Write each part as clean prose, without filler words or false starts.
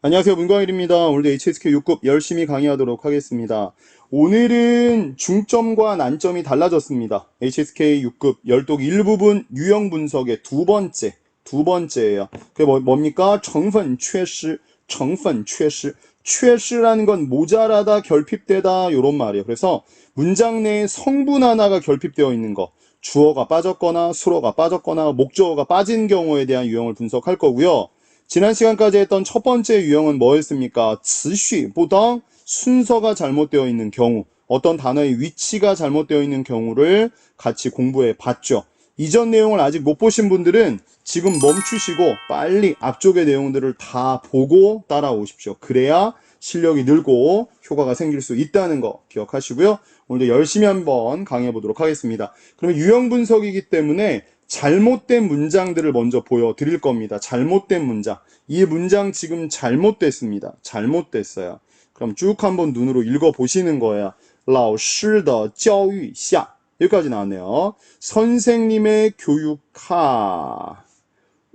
안녕하세요. 문광일입니다. 오늘도 HSK 6급 열심히 강의하도록 하겠습니다. 오늘은 중점과 난점이 달라졌습니다. HSK 6급 열독 일부분 유형 분석의 두 번째예요. 그게 뭡니까? 정분缺失, 정분缺失.缺失라는 건 모자라다, 결핍되다 이런 말이에요. 그래서 문장 내에 성분 하나가 결핍되어 있는 거, 주어가 빠졌거나 수어가 빠졌거나 목적어가 빠진 경우에 대한 유형을 분석할 거고요. 지난 시간까지 했던 첫 번째 유형은 뭐였습니까? 次序不当, 순서가 잘못되어 있는 경우, 어떤 단어의 위치가 잘못되어 있는 경우를 같이 공부해 봤죠. 이전 내용을 아직 못 보신 분들은 지금 멈추시고 빨리 앞쪽의 내용들을 다 보고 따라오십시오. 그래야 실력이 늘고 효과가 생길 수 있다는 거 기억하시고요. 오늘도 열심히 한번 강의해 보도록 하겠습니다. 그러면 유형 분석이기 때문에 잘못된 문장들을 먼저 보여드릴 겁니다. 잘못된 문장. 이 문장 지금 잘못됐습니다. 잘못됐어요. 그럼 쭉 한번 눈으로 읽어보시는 거예요. 老师的教育下 여기까지 나왔네요. 선생님의 교육하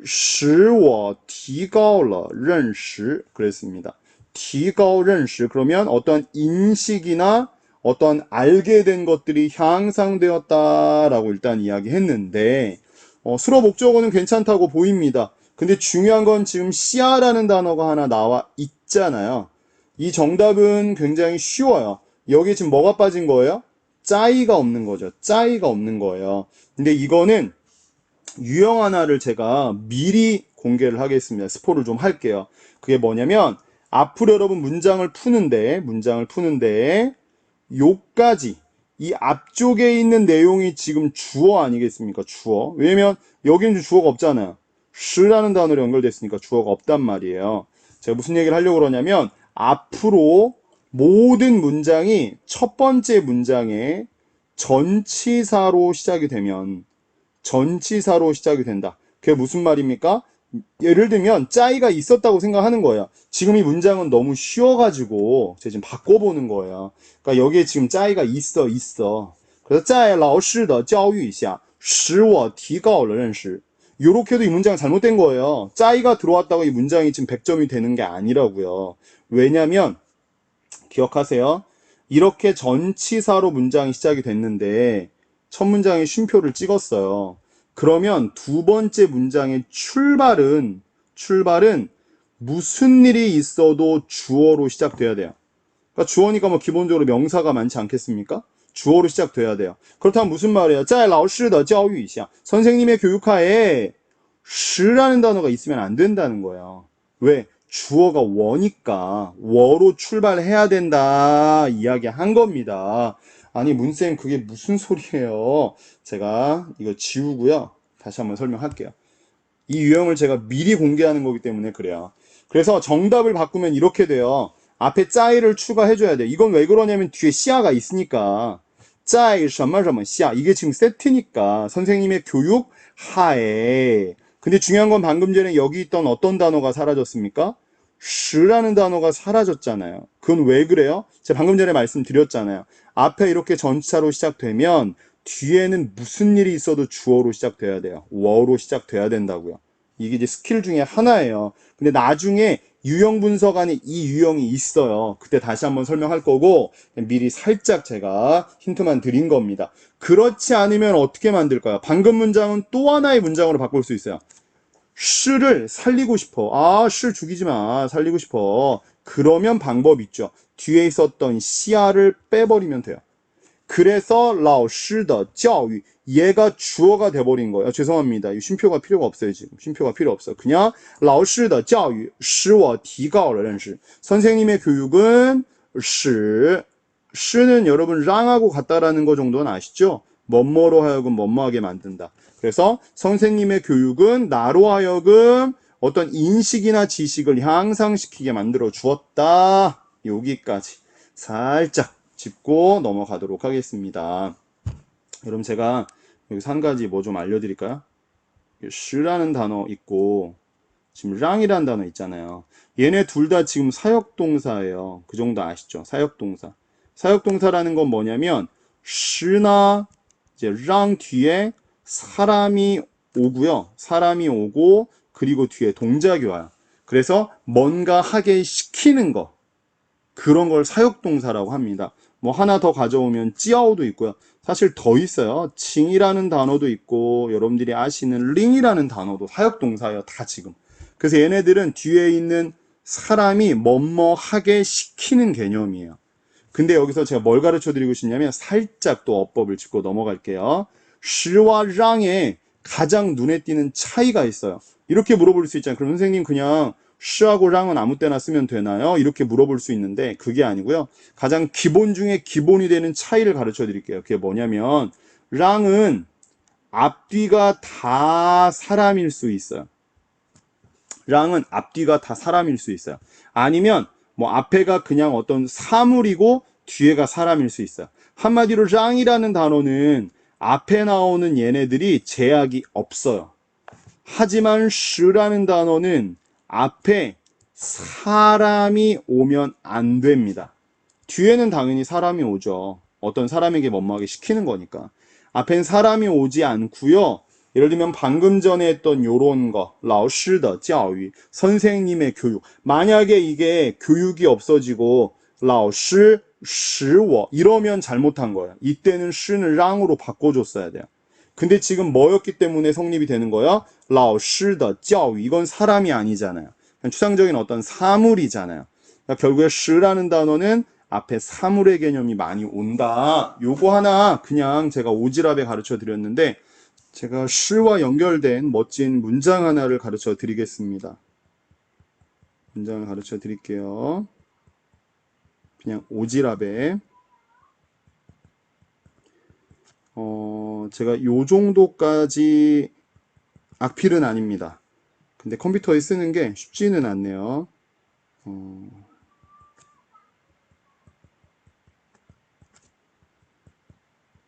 使我提高了认识 그랬습니다. 提高认识 그러면 어떤 인식이나 어떤 알게 된 것들이 향상되었다라고 일단 이야기했는데 수로 목적어는 괜찮다고 보입니다. 근데 중요한 건 지금 씨아라는 단어가 하나 나와 있잖아요. 이 정답은 굉장히 쉬워요. 여기 지금 뭐가 빠진 거예요? 짜이가 없는 거죠. 짜이가 없는 거예요. 근데 이거는 유형 하나를 제가 미리 공개를 하겠습니다. 스포를 좀 할게요. 그게 뭐냐면 앞으로 여러분 문장을 푸는데 요까지 이 앞쪽에 있는 내용이 지금 주어 아니겠습니까? 주어. 왜냐면 여기는 주어가 없잖아요. 시라는 단어로 연결됐으니까 주어가 없단 말이에요. 제가 무슨 얘기를 하려고 그러냐면 앞으로 모든 문장이 첫 번째 문장에 전치사로 시작이 되면 전치사로 시작이 된다. 그게 무슨 말입니까? 예를 들면 짜이가 있었다고 생각하는 거예요. 지금 이 문장은 너무 쉬워가지고 제가 지금 바꿔보는 거예요. 그러니까 여기에 지금 짜이가 있어. 그래서 在老师的教育下使我提高了认识. 요렇게도 이 문장은 잘못된 거예요. 짜이가 들어왔다고 이 문장이 지금 100점이 되는 게 아니라고요. 왜냐면 기억하세요. 이렇게 전치사로 문장이 시작이 됐는데 첫 문장에 쉼표를 찍었어요. 그러면 두 번째 문장의 출발은 무슨 일이 있어도 주어로 시작돼야 돼요. 그러니까 주어니까 뭐 기본적으로 명사가 많지 않겠습니까? 주어로 시작돼야 돼요. 그렇다면 무슨 말이에요? 在老师的教育下 선생님의 교육하에 是라는 단어가 있으면 안 된다는 거예요. 왜? 주어가 워니까 워로 출발해야 된다 이야기한 겁니다. 아니 문쌤 그게 무슨 소리예요? 제가 이거 지우고요. 다시 한번 설명할게요. 이 유형을 제가 미리 공개하는 거기 때문에 그래요. 그래서 정답을 바꾸면 이렇게 돼요. 앞에 짜이를 추가해줘야 돼. 이건 왜 그러냐면 뒤에 시아가 있으니까. 짜이, 什么什么, 시아. 이게 지금 세트니까. 선생님의 교육 하에. 근데 중요한 건 방금 전에 여기 있던 어떤 단어가 사라졌습니까? 시라는 단어가 사라졌잖아요. 그건 왜 그래요? 제가 방금 전에 말씀드렸잖아요. 앞에 이렇게 전치사로 시작되면 뒤에는 무슨 일이 있어도 주어로 시작돼야 돼요. 워로 시작돼야 된다고요. 이게 이제 스킬 중에 하나예요. 근데 나중에 유형 분석 안에 이 유형이 있어요. 그때 다시 한번 설명할 거고 미리 살짝 제가 힌트만 드린 겁니다. 그렇지 않으면 어떻게 만들까요? 방금 문장은 또 하나의 문장으로 바꿀 수 있어요. 시를 살리고 싶어. 아, 시 죽이지 마. 살리고 싶어. 그러면 방법 있죠. 뒤에 있었던 시아를 빼버리면 돼요. 그래서 老师的教育 얘가 주어가 돼버린 거예요. 죄송합니다. 이 쉼표가 필요가 없어요. 지금 쉼표가 필요 없어. 그냥 老师的教育使我提高了认识. 선생님의 교육은 使는 여러분 랑하고 같다라는 거 정도는 아시죠? 뭐뭐로 하여금 뭐뭐하게 만든다. 그래서 선생님의 교육은 나로 하여금 어떤 인식이나 지식을 향상시키게 만들어 주었다. 여기까지 살짝 짚고 넘어가도록 하겠습니다. 여러분 제가 여기서 한 가지 뭐 좀 알려드릴까요? 시라는 단어 있고 지금 랑이라는 단어 있잖아요. 얘네 둘 다 지금 사역동사예요. 그 정도 아시죠? 사역동사. 사역동사라는 건 뭐냐면 시나 이제 랑 뒤에 사람이 오고요. 사람이 오고 그리고 뒤에 동작이 와요. 그래서 뭔가 하게 시키는 거, 그런 걸 사역동사라고 합니다. 뭐 하나 더 가져오면 찌아오도 있고요. 사실 더 있어요. 칭이라는 단어도 있고 여러분들이 아시는 링이라는 단어도 사역동사예요. 다 지금. 그래서 얘네들은 뒤에 있는 사람이 뭐뭐 하게 시키는 개념이에요. 근데 여기서 제가 뭘 가르쳐 드리고 싶냐면 살짝 또 어법을 짚고 넘어갈게요. 시와 랑에 가장 눈에 띄는 차이가 있어요. 이렇게 물어볼 수 있잖아요. 그럼 선생님 그냥 시하고 랑은 아무 때나 쓰면 되나요? 이렇게 물어볼 수 있는데 그게 아니고요. 가장 기본 중에 기본이 되는 차이를 가르쳐 드릴게요. 그게 뭐냐면 랑은 앞뒤가 다 사람일 수 있어요. 랑은 앞뒤가 다 사람일 수 있어요. 아니면 뭐 앞에가 그냥 어떤 사물이고 뒤에가 사람일 수 있어요. 한마디로 랑이라는 단어는 앞에 나오는 얘네들이 제약이 없어요. 하지만 시라는 단어는 앞에 사람이 오면 안 됩니다. 뒤에는 당연히 사람이 오죠. 어떤 사람에게 뭐뭐하게 시키는 거니까. 앞엔 사람이 오지 않고요. 예를 들면 방금 전에 했던 요런 거, 老师的教育, 선생님의 교육. 만약에 이게 교육이 없어지고 老师使我 이러면 잘못한 거예요. 이때는 师는 랑으로 바꿔줬어야 돼요. 근데 지금 뭐였기 때문에 성립이 되는 거야? 老师的教育. 이건 사람이 아니잖아요. 추상적인 어떤 사물이잖아요. 그러니까 결국에 师라는 단어는 앞에 사물의 개념이 많이 온다. 요거 하나 그냥 제가 오지랖에 가르쳐 드렸는데 제가 시와 연결된 멋진 문장 하나를 가르쳐 드리겠습니다. 문장을 가르쳐 드릴게요. 그냥 오지랖에 제가 요 정도까지 악필은 아닙니다. 근데 컴퓨터에 쓰는 게 쉽지는 않네요.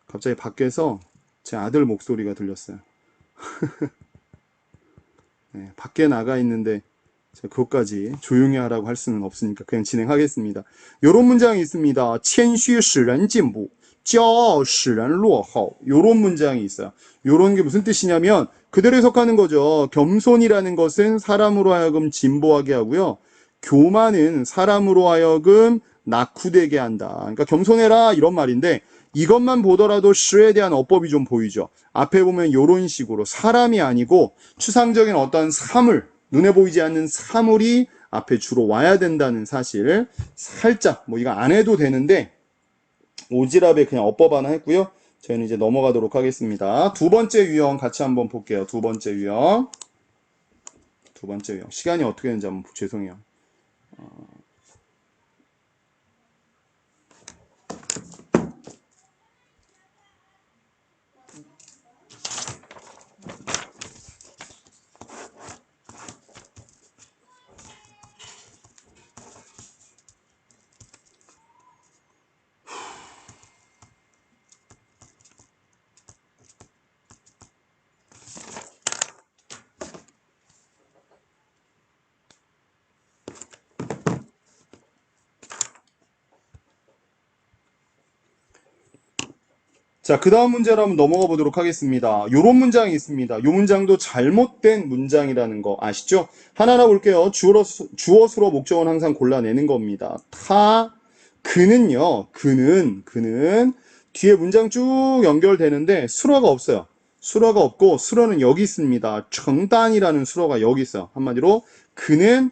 갑자기 밖에서 제 아들 목소리가 들렸어요. 네, 밖에 나가 있는데 제가 그것까지 조용히 하라고 할 수는 없으니까 그냥 진행하겠습니다. 요런 문장이 있습니다. 谦虚使人进步, 骄傲使人落后. 요런 문장이 있어요. 요런 게 무슨 뜻이냐면 그대로 해석하는 거죠. 겸손이라는 것은 사람으로 하여금 진보하게 하고요. 교만은 사람으로 하여금 낙후되게 한다. 그러니까 겸손해라 이런 말인데 이것만 보더라도 시에 대한 어법이 좀 보이죠. 앞에 보면 이런 식으로 사람이 아니고 추상적인 어떤 사물, 눈에 보이지 않는 사물이 앞에 주로 와야 된다는 사실 살짝 뭐 이거 안 해도 되는데 오지랖에 그냥 어법 하나 했고요. 저희는 이제 넘어가도록 하겠습니다. 두 번째 유형 같이 한번 볼게요. 두 번째 유형. 시간이 어떻게 되는지 한번 죄송해요. 자, 그 다음 문제로 한번 넘어가 보도록 하겠습니다. 요런 문장이 있습니다. 요 문장도 잘못된 문장이라는 거 아시죠? 하나하나 볼게요. 주어, 수로, 목적은 항상 골라내는 겁니다. 그는 뒤에 문장 쭉 연결되는데 수로가 없어요. 수로가 없고 수로는 여기 있습니다. 정단이라는 수로가 여기 있어요. 한마디로 그는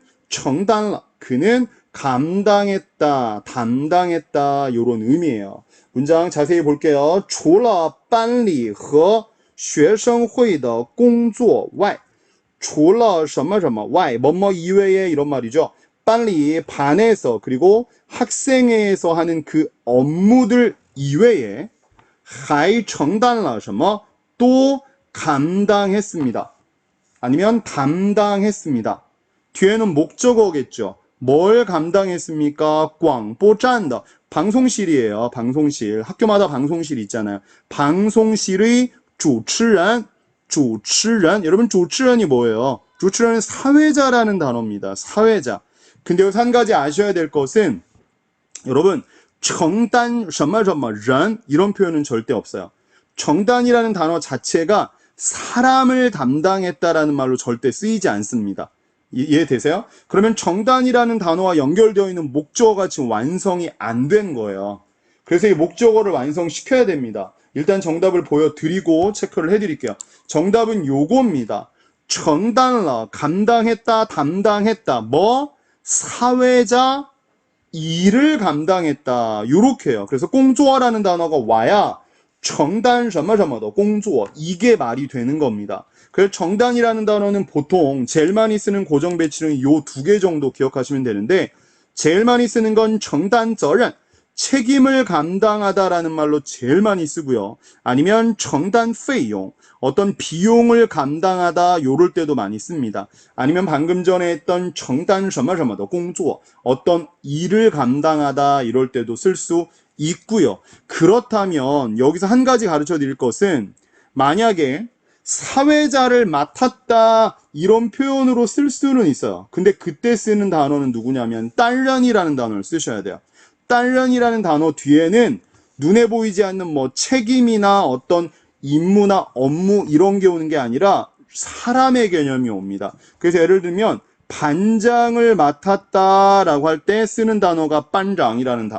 그는 감당했다, 담당했다 요런 의미예요. 문장 자세히 볼게요. 除了班里和学生会的工作外除了什么什么外뭐뭐 이외에 이런 말이죠.班里 반에서 그리고 학생회에서 하는 그 업무들 이외에 还承担了什么또 감당했습니다. 아니면 담당했습니다. 뒤에는 목적어겠죠. 뭘 감당했습니까? 广播站的 방송실이에요. 방송실. 학교마다 방송실 있잖아요. 방송실의 主持人 여러분 主持人이 뭐예요? 主持人은 사회자라는 단어입니다. 사회자. 근데 여기서 한 가지 아셔야 될 것은 여러분 承担什么什么人 이런 표현은 절대 없어요. 정단이라는 단어 자체가 사람을 담당했다라는 말로 절대 쓰이지 않습니다. 이해되세요? 그러면 정단이라는 단어와 연결되어 있는 목적어가 지금 완성이 안 된 거예요. 그래서 이 목적어를 완성시켜야 됩니다. 일단 정답을 보여드리고 체크를 해드릴게요. 정답은 요겁니다. 정단러, 감당했다, 담당했다. 뭐? 사회자 일을 감당했다. 요렇게요. 그래서 공조어라는 단어가 와야 정단 什么什么的 공조어 이게 말이 되는 겁니다. 그래서 정단이라는 단어는 보통 제일 많이 쓰는 고정 배치는 요 두 개 정도 기억하시면 되는데 제일 많이 쓰는 건 정단责任 책임을 감당하다라는 말로 제일 많이 쓰고요. 아니면 정단费用 어떤 비용을 감당하다 요럴 때도 많이 씁니다. 아니면 방금 전에 했던 정단 什么什么的 工作 어떤 일을 감당하다 이럴 때도 쓸 수 있고요. 그렇다면 여기서 한 가지 가르쳐 드릴 것은 만약에 사회자를 맡았다 이런 표현으로 쓸 수는 있어요. 근데 그때 쓰는 단어는 누구냐면 딸련이라는 단어를 쓰셔야 돼요. 딸련이라는 단어 뒤에는 눈에 보이지 않는 뭐 책임이나 어떤 임무나 업무 이런 게 오는 게 아니라 사람의 개념이 옵니다. 그래서 예를 들면 반장을 맡았다라고 할 때 쓰는 단어가 딸련이라는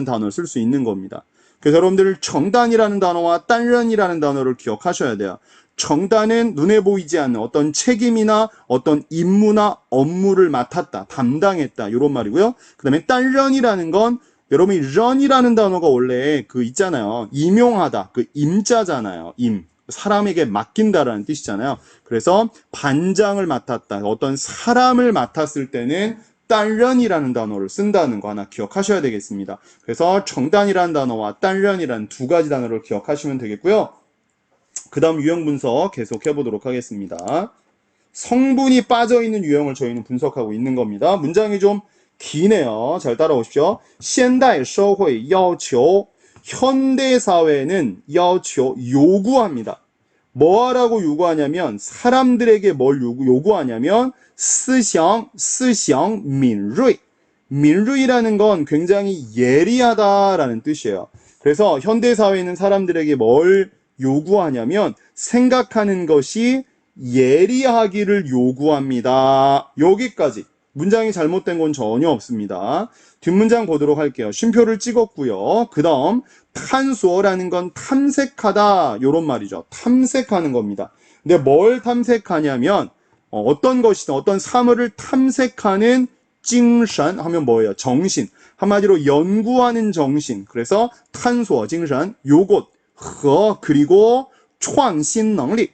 단어를 쓸 수 있는 겁니다. 그래서 여러분들 정단이라는 단어와 딸련이라는 단어를 기억하셔야 돼요. 정단은 눈에 보이지 않는 어떤 책임이나 어떤 임무나 업무를 맡았다, 담당했다 이런 말이고요. 그 다음에 딸련이라는 건 여러분이 런이라는 단어가 원래 그 있잖아요. 임용하다, 그 임자잖아요. 사람에게 맡긴다라는 뜻이잖아요. 그래서 반장을 맡았다, 어떤 사람을 맡았을 때는 딸련이라는 단어를 쓴다는 거 하나 기억하셔야 되겠습니다. 그래서 정단이라는 단어와 딸련이라는 두 가지 단어를 기억하시면 되겠고요. 그 다음 유형 분석 계속 해보도록 하겠습니다. 성분이 빠져있는 유형을 저희는 분석하고 있는 겁니다. 문장이 좀 기네요. 잘 따라오십시오. 现代社会要求 현대사회는 要求 요구합니다. 뭐 하라고 요구하냐면 사람들에게 뭘 요구하냐면 思想 敏锐 敏锐라는 건 굉장히 예리하다라는 뜻이에요. 그래서 현대사회는 사람들에게 뭘 요구하냐면 생각하는 것이 예리하기를 요구합니다. 여기까지. 문장이 잘못된 건 전혀 없습니다. 뒷문장 보도록 할게요. 쉼표를 찍었고요. 그 다음 탄소라는 건 탐색하다 이런 말이죠. 탐색하는 겁니다. 근데 뭘 탐색하냐면 어떤 것이든 어떤 사물을 탐색하는 精神 하면 뭐예요? 정신. 한마디로 연구하는 정신. 그래서 탄소, 精神 요것, 和 그리고 创新能力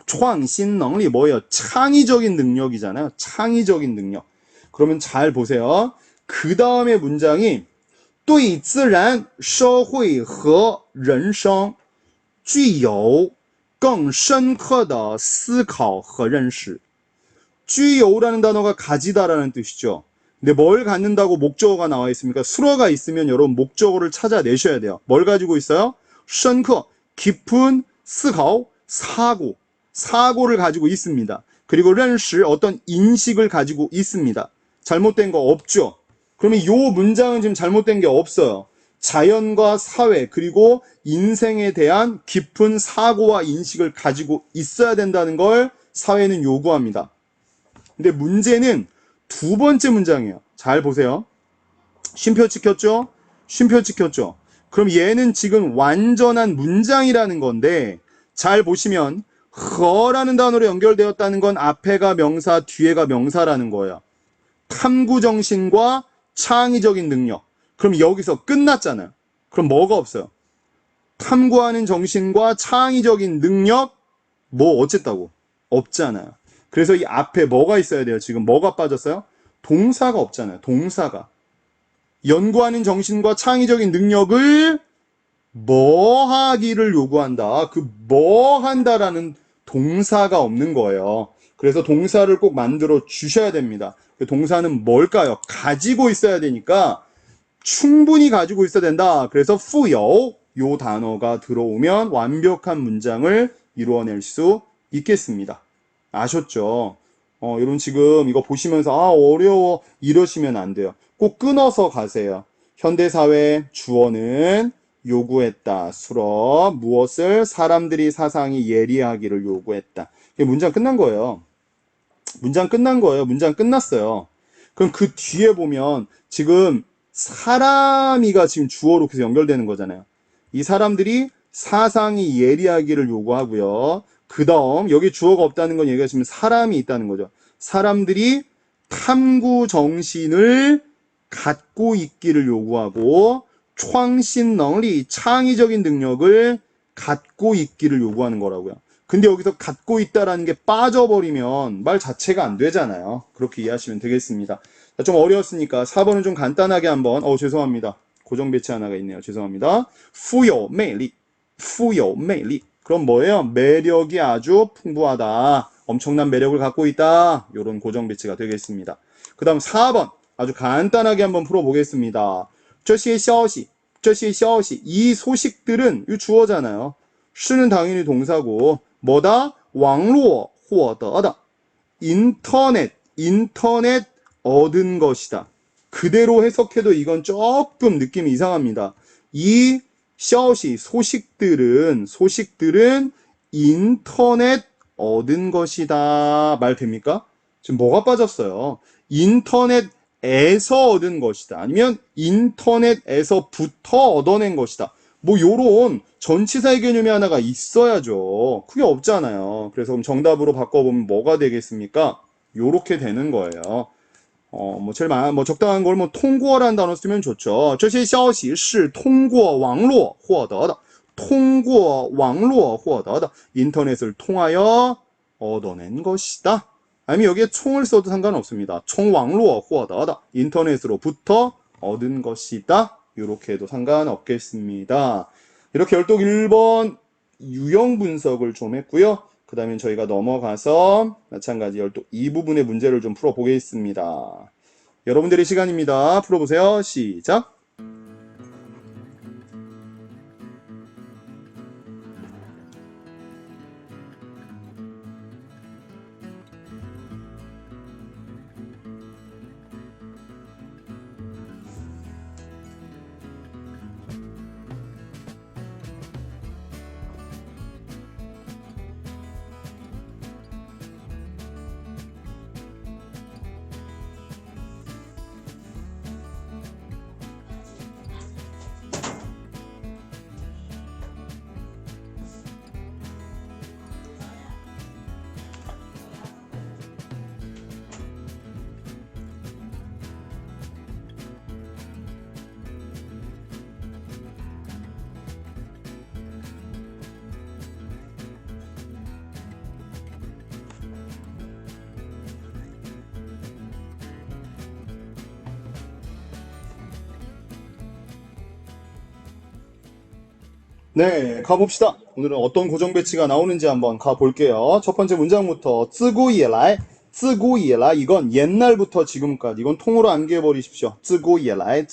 创新能力 뭐예요? 창의적인 능력이잖아요. 창의적인 능력. 그러면 잘 보세요. 그 다음에 문장이 对自然社会和人生具有更深刻的思考和认识 具有라는 단어가 가지다라는 뜻이죠. 근데 뭘 갖는다고 목적어가 나와 있습니까? 수어가 있으면 여러분 목적어를 찾아내셔야 돼요. 뭘 가지고 있어요? 深刻 깊은 思考 사고를 가지고 있습니다. 그리고 认识 어떤 인식을 가지고 있습니다. 잘못된 거 없죠? 그러면 이 문장은 지금 잘못된 게 없어요. 자연과 사회 그리고 인생에 대한 깊은 사고와 인식을 가지고 있어야 된다는 걸 사회는 요구합니다. 근데 문제는 두 번째 문장이에요. 잘 보세요. 쉼표 찍혔죠? 쉼표 찍혔죠? 그럼 얘는 지금 완전한 문장이라는 건데 잘 보시면 허라는 단어로 연결되었다는 건 앞에가 명사, 뒤에가 명사라는 거예요. 탐구정신과 창의적인 능력. 그럼 여기서 끝났잖아요. 그럼 뭐가 없어요? 탐구하는 정신과 창의적인 능력, 뭐 어쨌다고? 없잖아요. 그래서 이 앞에 뭐가 있어야 돼요? 지금 뭐가 빠졌어요? 동사가 없잖아요. 동사가. 연구하는 정신과 창의적인 능력을 뭐 하기를 요구한다. 그 뭐 한다라는 동사가 없는 거예요. 그래서 동사를 꼭 만들어 주셔야 됩니다. 그 동사는 뭘까요? 가지고 있어야 되니까 충분히 가지고 있어야 된다. 그래서 富有 요 단어가 들어오면 완벽한 문장을 이루어낼 수 있겠습니다. 아셨죠? 여러분 지금 이거 보시면서 어려워 이러시면 안 돼요. 꼭 끊어서 가세요. 현대사회 주어는 요구했다. 수업 무엇을 사람들이 사상이 예리하기를 요구했다. 문장 끝난 거예요. 문장 끝난 거예요. 문장 끝났어요. 그럼 그 뒤에 보면 지금 사람이가 지금 주어로 계속 연결되는 거잖아요. 이 사람들이 사상이 예리하기를 요구하고요. 그 다음 여기 주어가 없다는 건 얘기가 지금 사람이 있다는 거죠. 사람들이 탐구 정신을 갖고 있기를 요구하고 창신能力 창의적인 능력을 갖고 있기를 요구하는 거라고요. 근데 여기서 갖고 있다라는 게 빠져버리면 말 자체가 안 되잖아요. 그렇게 이해하시면 되겠습니다. 자, 좀 어려웠으니까 4번은 좀 간단하게 한번 죄송합니다. 고정 배치 하나가 있네요. 죄송합니다. 富有魅力 富有魅力 그럼 뭐예요? 매력이 아주 풍부하다. 엄청난 매력을 갖고 있다. 이런 고정 배치가 되겠습니다. 그 다음 4번 아주 간단하게 한번 풀어보겠습니다. 这些消息이 소식들은 이 주어잖아요. 是는 당연히 동사고 뭐다? 网络获得的 인터넷 얻은 것이다. 그대로 해석해도 이건 조금 느낌이 이상합니다. 이 소식들은 인터넷 얻은 것이다. 말 됩니까? 지금 뭐가 빠졌어요? 인터넷에서 얻은 것이다. 아니면 인터넷에서부터 얻어낸 것이다. 뭐 요런 전치사의 개념이 하나가 있어야죠. 그게 없잖아요. 그래서 그럼 정답으로 바꿔보면 뭐가 되겠습니까? 요렇게 되는 거예요. 제일 적당한 걸 통과라는 단어 쓰면 좋죠. 这些消息是通过网络获得的. 通过网络获得的. 인터넷을 통하여 얻어낸 것이다. 아니면 여기에 총을 써도 상관없습니다. 从网络获得的. 인터넷으로부터 얻은 것이다. 이렇게 해도 상관없겠습니다. 이렇게 열독 1번 유형 분석을 좀 했고요. 그 다음에 저희가 넘어가서 마찬가지 열독 2부분의 문제를 좀 풀어보겠습니다. 여러분들의 시간입니다. 풀어보세요. 시작! 네, 가봅시다. 오늘은 어떤 고정 배치가 나오는지 한번 가볼게요. 첫 번째 문장부터 自古以来 이건 옛날부터 지금까지 이건 통으로 암기해버리십시오. 自古以来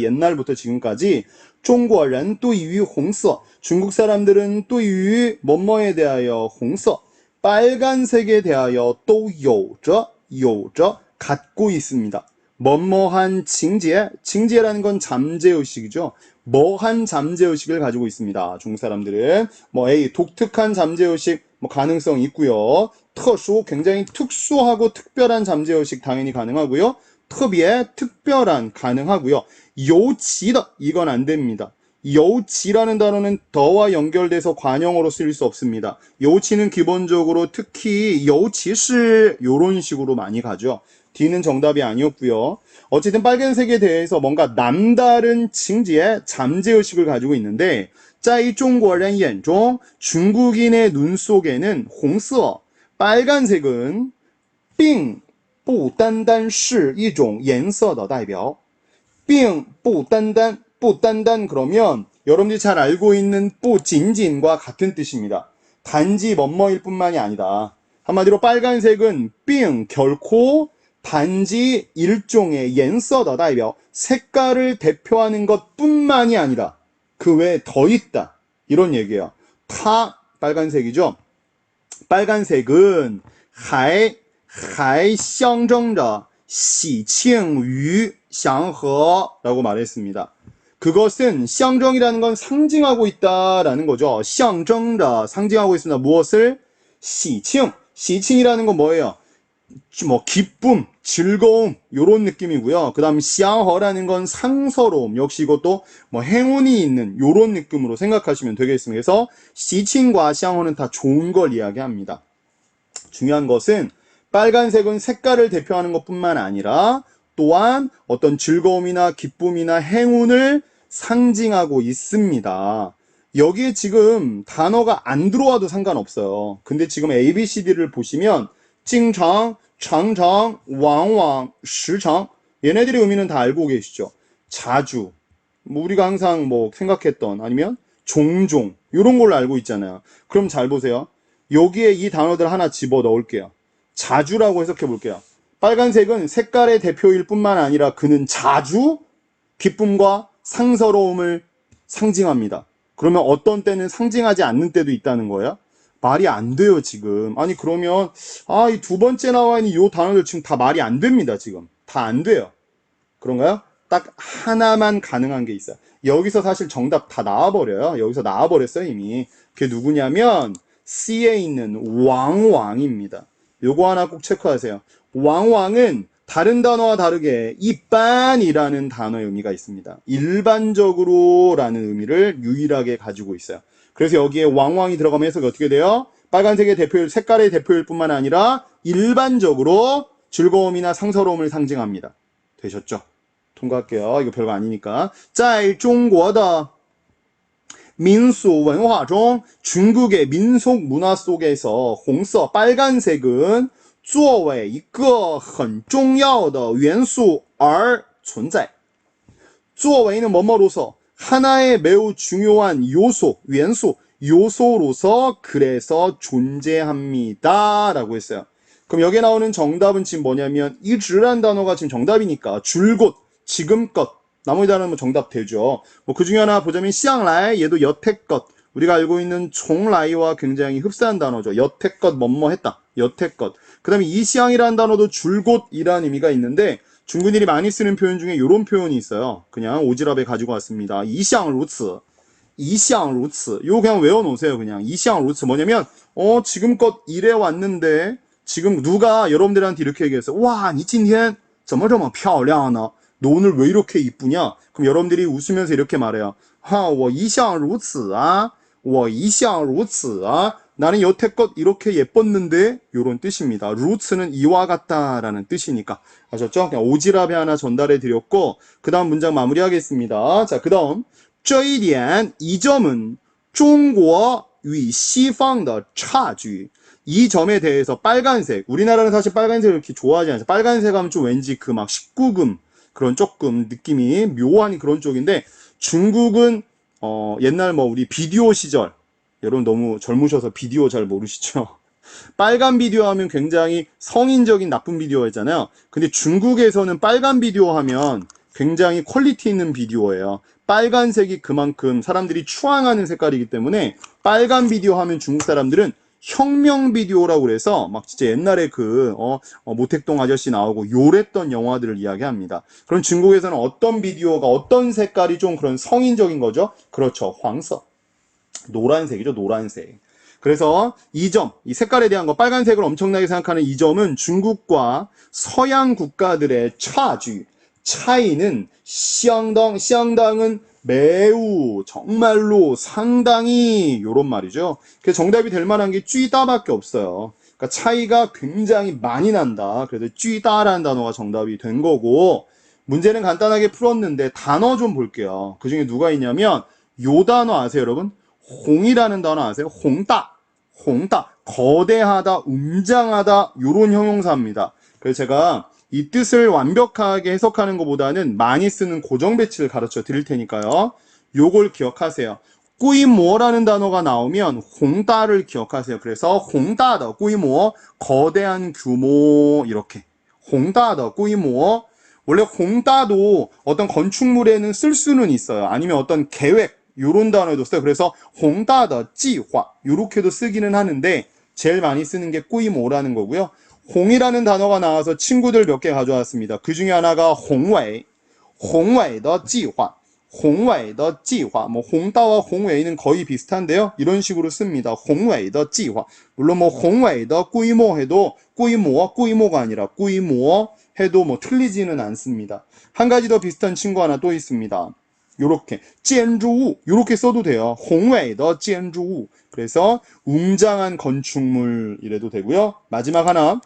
옛날부터 지금까지 中国人对于红色 중국 사람들은 对于뭐뭐에 대하여 红色 빨간색에 대하여 都有着 갖고 있습니다. 뭐뭐한 징제라는 건 잠재의식이죠. 뭐한 잠재의식을 가지고 있습니다. 중국 사람들은 A 독특한 잠재의식 가능성 있고요. 特殊 굉장히 특수하고 특별한 잠재의식 당연히 가능하고요. 特别 특별한 가능하고요. 尤其的 이건 안 됩니다. 尤其라는 단어는 더와 연결돼서 관형어로 쓰일 수 없습니다. 尤其는 기본적으로 특히 尤其是 이런 식으로 많이 가죠. D는 정답이 아니었고요. 어쨌든 빨간색에 대해서 뭔가 남다른 징지의 잠재의식을 가지고 있는데 在中国人眼中 중국인의 눈 속에는 红色 빨간색은 并不单单是一种颜色的代表并不单单 그러면 여러분들이 잘 알고 있는 不仅仅과 같은 뜻입니다. 단지 뭐뭐일 뿐만이 아니다. 한마디로 빨간색은 并 결코 단지 일종의 颜色的代表 색깔을 대표하는 것뿐만이 아니라 그 외에 더 있다. 이런 얘기예요. 타 빨간색이죠. 빨간색은 还象征着喜庆与祥和라고 말했습니다. 그것은 象征이라는 건 상징하고 있다라는 거죠. 象征着 상징하고 있습니다. 무엇을? 喜庆. 喜庆이라는 건 뭐예요? 뭐 기쁨, 즐거움 요런 느낌이고요. 그다음 xianghe라는 건 상서로움. 역시 이것도 뭐 행운이 있는 요런 느낌으로 생각하시면 되겠습니다. 그래서 시칭과 xianghe는 다 좋은 걸 이야기합니다. 중요한 것은 빨간색은 색깔을 대표하는 것뿐만 아니라 또한 어떤 즐거움이나 기쁨이나 행운을 상징하고 있습니다. 여기에 지금 단어가 안 들어와도 상관없어요. 근데 지금 ABCD를 보시면 찡장, 장장, 왕왕, 시장 얘네들의 의미는 다 알고 계시죠? 자주, 뭐 우리가 항상 뭐 생각했던 아니면 종종 이런 걸로 알고 있잖아요. 그럼 잘 보세요. 여기에 이 단어들 하나 집어 넣을게요. 자주라고 해석해 볼게요. 빨간색은 색깔의 대표일 뿐만 아니라 그는 자주 기쁨과 상서로움을 상징합니다. 그러면 어떤 때는 상징하지 않는 때도 있다는 거예요? 말이 안 돼요, 지금. 아니, 그러면, 이 두 번째 나와 있는 이 단어들 지금 다 말이 안 됩니다, 지금. 다 안 돼요. 그런가요? 딱 하나만 가능한 게 있어요. 여기서 사실 정답 다 나와버려요. 여기서 나와버렸어요, 이미. 그게 누구냐면, C에 있는 왕왕입니다. 요거 하나 꼭 체크하세요. 왕왕은 다른 단어와 다르게 이빤이라는 단어의 의미가 있습니다. 일반적으로 라는 의미를 유일하게 가지고 있어요. 그래서 여기에 왕왕이 들어가면 해석이 어떻게 돼요? 빨간색의 대표일, 색깔의 대표일 뿐만 아니라 일반적으로 즐거움이나 상서로움을 상징합니다. 되셨죠? 통과할게요. 이거 별거 아니니까. 在中国的民俗文化中 중국의 민속 문화 속에서 红色 빨간색은 作为一个很重要的元素而存在. 作为는 뭐뭐로서 하나의 매우 중요한 요소,元素, 요소로서 그래서 존재합니다. 라고 했어요. 그럼 여기에 나오는 정답은 지금 뭐냐면 이즈란 단어가 지금 정답이니까 줄곧, 지금껏, 나머지 단어는 뭐 정답 되죠. 뭐 그 중에 하나 보자면 시앙라이, 얘도 여태껏, 우리가 알고 있는 총라이와 굉장히 흡사한 단어죠. 여태껏 뭐뭐 했다. 여태껏. 그 다음에 이시앙이라는 단어도 줄곧이라는 의미가 있는데 중국인들이 많이 쓰는 표현 중에 이런 표현이 있어요. 그냥 오지랖에 가지고 왔습니다. 이시앙루츠. 이시앙루츠. 이거 그냥 외워놓으세요. 그냥 이시앙루츠. 뭐냐면 지금껏 이래 왔는데 지금 누가 여러분들한테 이렇게 얘기했어요. 와, 你今天怎么这么漂亮呢? 너 오늘 왜 이렇게 이쁘냐? 그럼 여러분들이 웃으면서 이렇게 말해요. 我一向如此啊. 我一向如此啊. 나는 여태껏 이렇게 예뻤는데 요런 뜻입니다. 루츠는 이와 같다라는 뜻이니까. 아셨죠? 그냥 오지랖에 하나 전달해 드렸고 그 다음 문장 마무리하겠습니다. 자, 그 다음 这一点, 이 점은 中国与西方的差距. 이 점에 대해서 빨간색, 우리나라는 사실 빨간색을 이렇게 좋아하지 않아요. 빨간색 하면 좀 왠지 그 막 19금 그런 조금 느낌이 묘한 그런 쪽인데 중국은 옛날 뭐 우리 비디오 시절, 여러분 너무 젊으셔서 비디오 잘 모르시죠? 빨간 비디오 하면 굉장히 성인적인 나쁜 비디오였잖아요. 근데 중국에서는 빨간 비디오 하면 굉장히 퀄리티 있는 비디오예요. 빨간색이 그만큼 사람들이 추앙하는 색깔이기 때문에 빨간 비디오 하면 중국 사람들은 혁명 비디오라고 그래서 막 진짜 옛날에 모택동 아저씨 나오고 요랬던 영화들을 이야기합니다. 그럼 중국에서는 어떤 비디오가 어떤 색깔이 좀 그런 성인적인 거죠? 그렇죠. 황색. 노란색이죠. 노란색. 그래서 이 점, 이 색깔에 대한 거 빨간색을 엄청나게 생각하는 이 점은 중국과 서양 국가들의 차이는相当은 매우, 정말로, 상당히 요런 말이죠. 그래서 정답이 될 만한 게 쥐다밖에 없어요. 그러니까 차이가 굉장히 많이 난다. 그래서 쥐다라는 단어가 정답이 된 거고 문제는 간단하게 풀었는데 단어 좀 볼게요. 그 중에 누가 있냐면 요 단어 아세요, 여러분? 홍이라는 단어 아세요? 홍다, 거대하다, 웅장하다 요런 형용사입니다. 그래서 제가 이 뜻을 완벽하게 해석하는 것보다는 많이 쓰는 고정 배치를 가르쳐 드릴 테니까요. 요걸 기억하세요. 꾸이모라는 단어가 나오면 홍다를 기억하세요. 그래서 홍다더 꾸이모, 거대한 규모 이렇게. 홍다더 꾸이모. 원래 홍다도 어떤 건축물에는 쓸 수는 있어요. 아니면 어떤 계획 요런 단어도 써요. 그래서 홍다더 지화 요렇게도 쓰기는 하는데 제일 많이 쓰는 게 꾸이모라는 거고요. 홍이라는 단어가 나와서 친구들 몇 개 가져왔습니다. 그 중에 하나가 홍웨이, 홍웨이더 지화, 홍웨이的计划, 뭐 홍다와 홍웨이는 거의 비슷한데요. 이런 식으로 씁니다. 홍웨이的计划. 물론 뭐 홍웨이的规模 해도规模가 아니라 规模 해도 뭐 틀리지는 않습니다. 한 가지 더 비슷한 친구 하나 또 있습니다. 요렇게 建筑物 요렇게 써도 돼요. 홍웨이的建筑物. 그래서 웅장한 건축물 이래도 되고요. 마지막 하나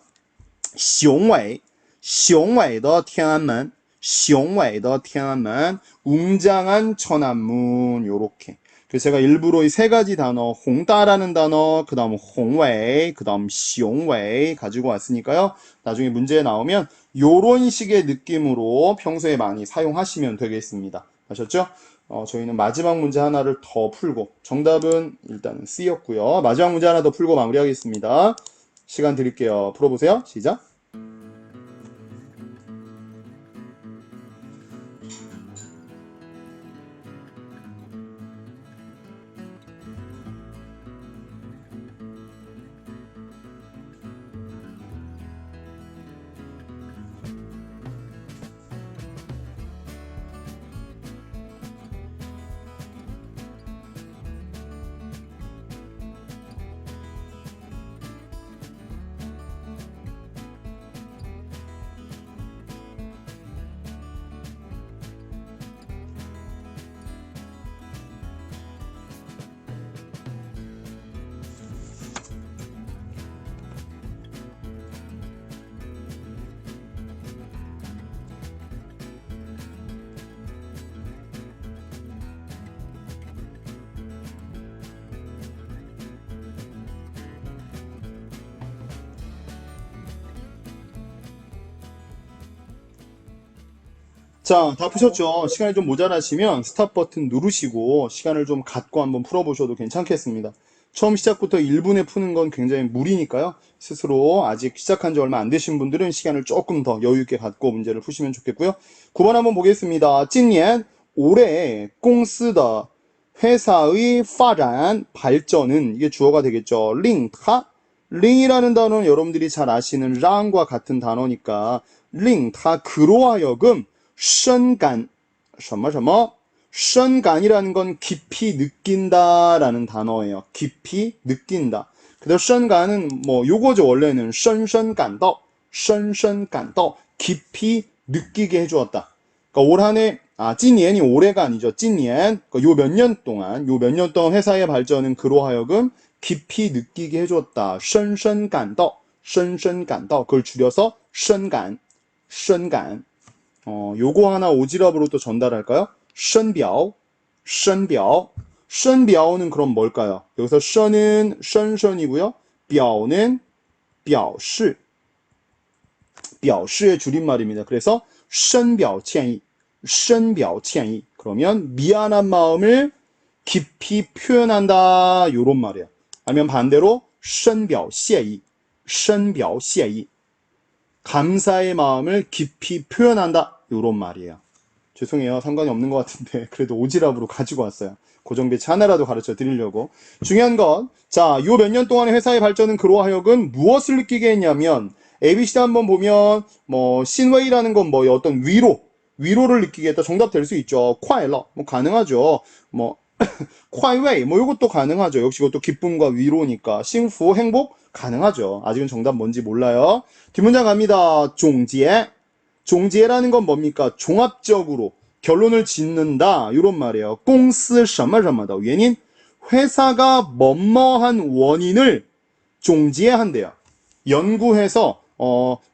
雄伟的天安门雄伟的天安门 웅장한 천안문 요렇게. 그래서 제가 일부러 이 세 가지 단어 홍다라는 단어 그 다음 홍웨이 그 다음 시옹웨이 가지고 왔으니까요. 나중에 문제에 나오면 요런 식의 느낌으로 평소에 많이 사용하시면 되겠습니다. 아셨죠? 저희는 마지막 문제 하나를 더 풀고 정답은 일단 C였고요. 마지막 문제 하나 더 풀고 마무리하겠습니다. 시간 드릴게요. 풀어보세요. 시작. 자, 다 푸셨죠? 시간이 좀 모자라시면 스탑 버튼 누르시고 시간을 좀 갖고 한번 풀어보셔도 괜찮겠습니다. 처음 시작부터 1분에 푸는 건 굉장히 무리니까요. 스스로 아직 시작한 지 얼마 안 되신 분들은 시간을 조금 더 여유 있게 갖고 문제를 푸시면 좋겠고요. 9번 한번 보겠습니다. 今年 올해 공司的 회사의 发展 발전은 이게 주어가 되겠죠. 令이라는 단어는 여러분들이 잘 아시는 랑과 같은 단어니까 令他 그로 하여금 深感 深感이라는 건 깊이 느낀다라는 단어예요. 깊이 느낀다. 그래서 深感은 뭐 요거죠. 원래는 深深感到 깊이 느끼게 해주었다. 그러니까 올 한해 今年이 올해가 아니죠. 今年 요 몇 년 동안 회사의 발전은 그로 하여금 깊이 느끼게 해줬다. 深深感到 그걸 줄여서 深感 요거 하나 오지랖으로 또 전달할까요? 深表는 그럼 뭘까요? 여기서 深은 深深이고요. 表는 表示의 줄임말입니다. 그래서 深表歉意 그러면 미안한 마음을 깊이 표현한다 요런 말이에요. 아니면 반대로 深表谢意 감사의 마음을 깊이 표현한다 요런 말이에요. 죄송해요. 상관이 없는 것 같은데 그래도 오지랖으로 가지고 왔어요. 고정배치 하나라도 가르쳐 드리려고. 중요한 건 자, 요 몇 년 동안의 회사의 발전은 그로 하여금 무엇을 느끼게 했냐면 ABC 한번 보면 뭐 신웨이라는 건 뭐 어떤 위로를 느끼게 했다. 정답 될 수 있죠. 快乐 뭐 가능하죠. 뭐 快慰 뭐 이것도 가능하죠. 역시 이것도 기쁨과 위로니까. 幸福 행복 가능하죠. 아직은 정답 뭔지 몰라요. 뒷문장 갑니다. 종지에라는 건 뭡니까? 종합적으로 결론을 짓는다 이런 말이에요. 公司什么什么的原因 회사가 뭐뭐한 원인을 종지에한대요. 연구해서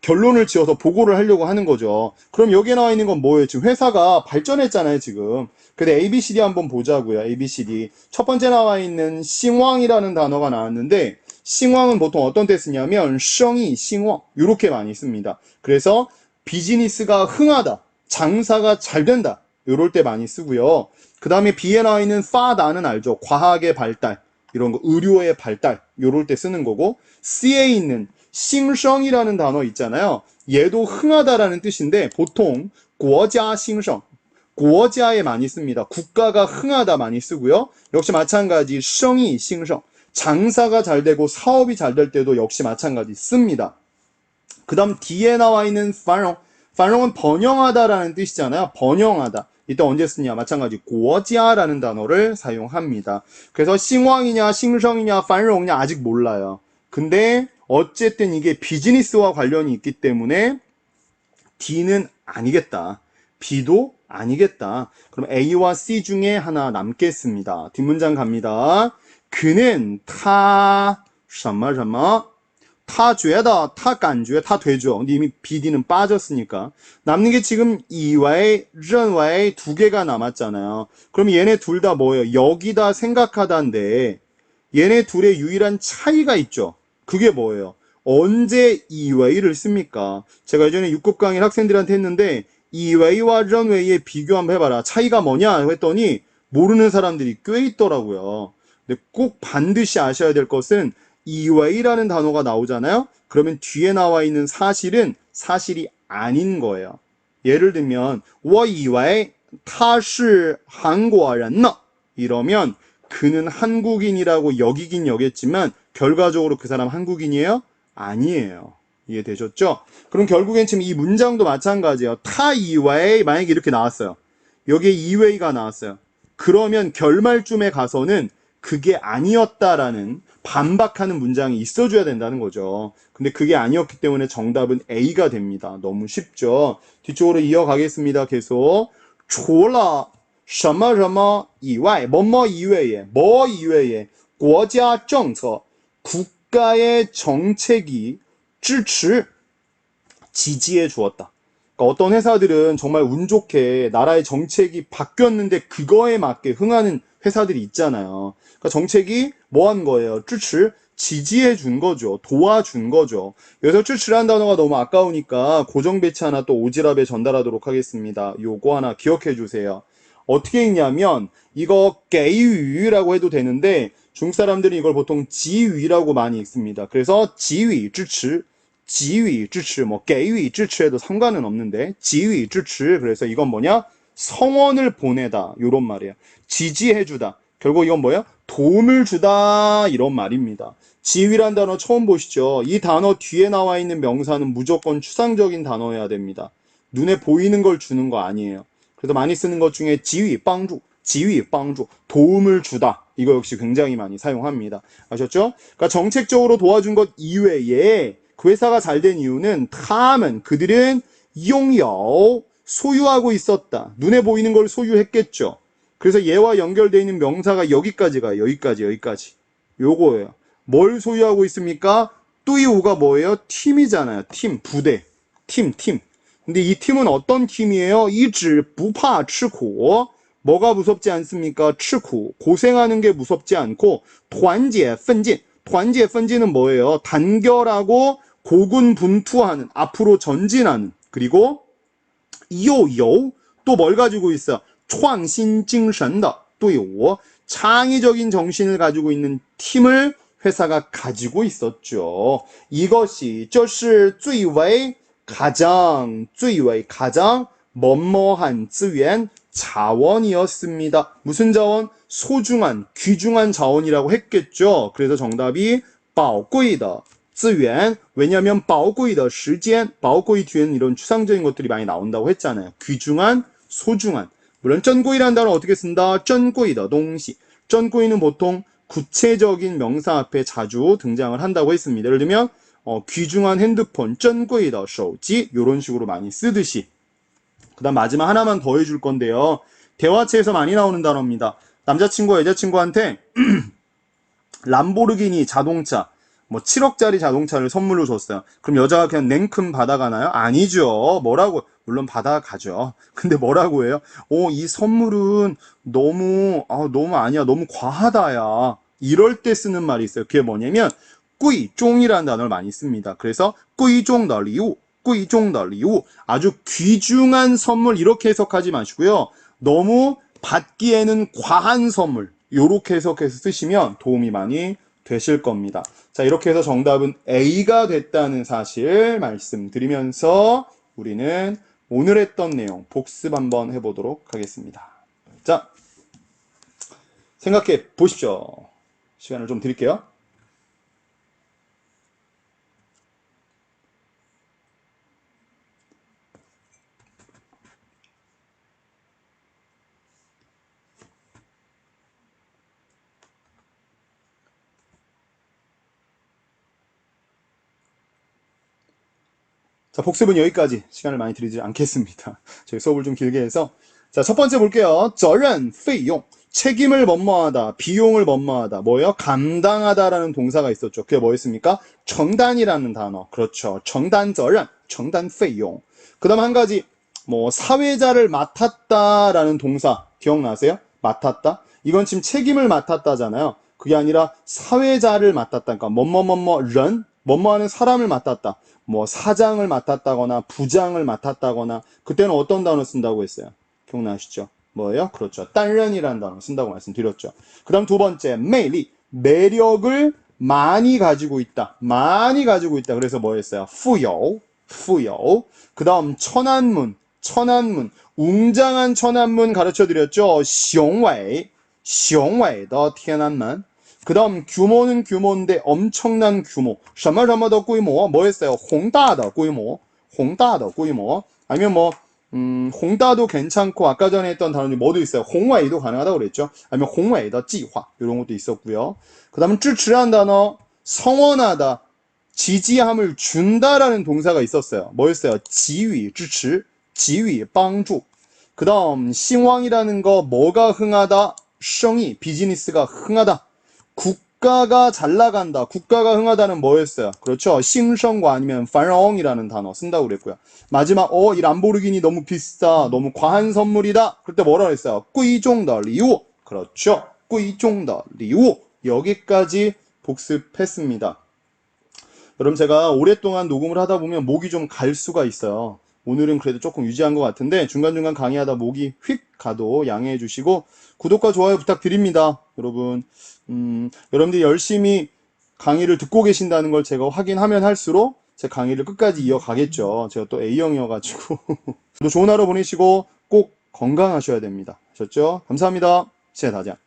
결론을 지어서 보고를 하려고 하는 거죠. 그럼 여기에 나와 있는 건 뭐예요? 지금 회사가 발전했잖아요, 지금. 근데 ABCD 한번 보자고요. ABCD. 첫 번째 나와 있는 싱왕이라는 단어가 나왔는데 싱왕은 보통 어떤 때 쓰냐면 성이 싱왕 이렇게 많이 씁니다. 그래서 비즈니스가 흥하다, 장사가 잘 된다 이럴 때 많이 쓰고요. 그 다음에 B에 나와 있는 파다는 알죠? 과학의 발달, 이런 거, 의료의 발달 이럴 때 쓰는 거고, C에 있는 싱성이라는 단어 있잖아요. 얘도 흥하다라는 뜻인데 보통国家兴盛,国家에 많이 씁니다. 국가가 흥하다 많이 쓰고요. 역시 마찬가지 성이兴盛, 장사가 잘 되고 사업이 잘 될 때도 역시 마찬가지 씁니다. 그 다음 D에 나와 있는繁荣은 번영하다라는 뜻이잖아요. 번영하다. 이때 언제 쓰냐? 마찬가지 国家라는 단어를 사용합니다. 그래서 싱왕이냐, 싱성이냐,繁荣냐 아직 몰라요. 근데 어쨌든 이게 비즈니스와 관련이 있기 때문에 D는 아니겠다. B도 아니겠다. 그럼 A와 C 중에 하나 남겠습니다. 뒷문장 갑니다. 그는 他什么什么他觉得他感觉다 되죠. 근데 이미 BD는 빠졌으니까 남는 게 지금 以为, 认为 두 개가 남았잖아요. 그럼 얘네 둘 다 뭐예요? 여기다 생각하다인데 얘네 둘의 유일한 차이가 있죠. 그게 뭐예요? 언제 이웨이를 씁니까? 제가 예전에 6급 강의 학생들한테 했는데 이웨이와 런웨이의 비교 한번 해봐라. 차이가 뭐냐 했더니 모르는 사람들이 꽤 있더라고요. 근데 꼭 반드시 아셔야 될 것은 이웨이라는 단어가 나오잖아요. 그러면 뒤에 나와 있는 사실은 사실이 아닌 거예요. 예를 들면 我以为他是韩国人呢 이러면 그는 한국인이라고 여기긴 여겼지만 결과적으로 그 사람 한국인이에요? 아니에요. 이해되셨죠? 그럼 결국엔 지금 이 문장도 마찬가지예요. 타 이외에 만약에 이렇게 나왔어요. 여기에 이외가 나왔어요. 그러면 결말쯤에 가서는 그게 아니었다라는 반박하는 문장이 있어줘야 된다는 거죠. 근데 그게 아니었기 때문에 정답은 A가 됩니다. 너무 쉽죠? 뒤쪽으로 이어가겠습니다. 계속 除了什么什么以外, 뭐뭐 이외에, 뭐 이외에, 国家政策, 국가의 정책이 支持, 지지해 주었다. 그러니까 어떤 회사들은 정말 운 좋게 나라의 정책이 바뀌었는데 그거에 맞게 흥하는 회사들이 있잖아요. 그러니까 정책이 뭐 한 거예요? 支持, 지지해 준 거죠. 도와준 거죠. 여기서 支持라는 단어가 너무 아까우니까 고정 배치 하나 또 오지랖에 전달하도록 하겠습니다. 요거 하나 기억해 주세요. 어떻게 읽냐면 이거 개위라고 해도 되는데 중국 사람들이 이걸 보통 지위라고 많이 읽습니다. 그래서 지위, 支持, 지위, 支持, 뭐 개위, 支持에도 상관은 없는데 지위, 支持. 그래서 이건 뭐냐? 성원을 보내다 이런 말이에요. 지지해주다. 결국 이건 뭐예요? 도움을 주다 이런 말입니다. 지위란 단어 처음 보시죠? 이 단어 뒤에 나와 있는 명사는 무조건 추상적인 단어여야 됩니다. 눈에 보이는 걸 주는 거 아니에요. 그래서 많이 쓰는 것 중에 지위, 빵주, 지위, 빵주, 도움을 주다. 이거 역시 굉장히 많이 사용합니다. 아셨죠? 그러니까 정책적으로 도와준 것 이외에 그 회사가 잘 된 이유는 타면 그들은拥有, 소유하고 있었다. 눈에 보이는 걸 소유했겠죠. 그래서 얘와 연결되어 있는 명사가 여기까지 가요. 여기까지. 요거예요. 뭘 소유하고 있습니까? 뚜이오가 뭐예요? 팀이잖아요. 팀, 부대. 팀. 근데 이 팀은 어떤 팀이에요? 一直不怕吃苦. 뭐가 무섭지 않습니까? 吃苦. 고생하는 게 무섭지 않고 团结奋进. 团结奋进은 뭐예요? 단결하고 고군분투하는, 앞으로 전진하는. 그리고 又有, 또 뭘 가지고 있어? 创新精神的队伍, 창의적인 정신을 가지고 있는 팀을 회사가 가지고 있었죠. 이것이 这是最为 가장 뭐뭐한 资源 자원이었습니다. 무슨 자원? 소중한, 귀중한 자원이라고 했겠죠. 그래서 정답이 宝贵的资源. 왜냐하면 宝贵的时间, 宝贵 뒤에는 이런 추상적인 것들이 많이 나온다고 했잖아요. 귀중한, 소중한. 물론 珍贵라는 단어 어떻게 쓴다? 珍贵的东西. 珍贵는 보통 구체적인 명사 앞에 자주 등장을 한다고 했습니다. 예를 들면 귀중한 핸드폰, 珍贵的手机 이런 식으로 많이 쓰듯이. 그 다음 마지막 하나만 더 해줄 건데요. 대화체에서 많이 나오는 단어입니다. 남자친구와 여자친구한테 람보르기니 자동차, 뭐 7억짜리 자동차를 선물로 줬어요. 그럼 여자가 그냥 냉큼 받아가나요? 아니죠. 뭐라고? 물론 받아가죠. 근데 뭐라고 해요? 이 선물은 너무 아니야. 너무 과하다야. 이럴 때 쓰는 말이 있어요. 그게 뭐냐면 꾸이종이라는 단어를 많이 씁니다. 그래서 꾸이종的礼物, 꾸이종的礼物, 아주 귀중한 선물 이렇게 해석하지 마시고요. 너무 받기에는 과한 선물 이렇게 해석해서 쓰시면 도움이 많이 되실 겁니다. 자, 이렇게 해서 정답은 A가 됐다는 사실 말씀드리면서 우리는 오늘 했던 내용 복습 한번 해보도록 하겠습니다. 자, 생각해 보십시오. 시간을 좀 드릴게요. 자, 복습은 여기까지. 시간을 많이 들이지 않겠습니다. 저희 수업을 좀 길게 해서. 자, 첫 번째 볼게요. 责任费用. 책임을 뭐뭐하다, 비용을 뭐뭐하다. 뭐예요? 감당하다라는 동사가 있었죠. 그게 뭐였습니까? 정단이라는 단어. 그렇죠. 정단 责任, 정단 费用. 그 다음 한 가지, 뭐, 사회자를 맡았다라는 동사. 기억나세요? 맡았다? 이건 지금 책임을 맡았다잖아요. 그게 아니라 사회자를 맡았다. 그러니까 ren, 뭐뭐하는 사람을 맡았다. 뭐 사장을 맡았다거나 부장을 맡았다거나 그때는 어떤 단어 쓴다고 했어요? 기억나시죠? 뭐예요? 그렇죠. 担任이라는 단어 쓴다고 말씀드렸죠. 그 다음 두 번째, 魅力. 매력을 많이 가지고 있다. 많이 가지고 있다. 그래서 뭐 했어요? 富有. 그 다음 천안문. 웅장한 천안문 가르쳐 드렸죠. 雄伟的 天安门. 그 다음 규모는 규모인데 엄청난 규모. 什么什么的规模. 뭐 했어요? 宏大的规模. 아니면 뭐 홍다도 괜찮고 아까 전에 했던 단어는 뭐도 있어요. 홍웨이도 가능하다고 그랬죠. 아니면 홍웨이의 计划 이런 것도 있었고요. 그 다음은 支持라는 단어. 성원하다. 지지함을 준다라는 동사가 있었어요. 뭐였어요? 给予支持, 给予帮助. 그 다음兴旺이라는 거 뭐가 흥하다? 生意, 비즈니스가 흥하다. 국가가 잘 나간다. 국가가 흥하다는 뭐였어요? 그렇죠. 싱성과 아니면繁荣이라는 단어 쓴다고 그랬고요. 마지막 이 람보르기니 너무 비싸. 너무 과한 선물이다. 그럴 때 뭐라고 했어요? 贵重的礼物. 그렇죠. 贵重的礼物. 여기까지 복습했습니다. 여러분 제가 오랫동안 녹음을 하다 보면 목이 좀 갈 수가 있어요. 오늘은 그래도 조금 유지한 것 같은데 중간중간 강의하다 목이 휙 가도 양해해 주시고 구독과 좋아요 부탁드립니다. 여러분 여러분들이 열심히 강의를 듣고 계신다는 걸 제가 확인하면 할수록 제 강의를 끝까지 이어가겠죠. 제가 또 A형이어가지고 또 좋은 하루 보내시고 꼭 건강하셔야 됩니다. 아셨죠? 감사합니다. 谢谢大家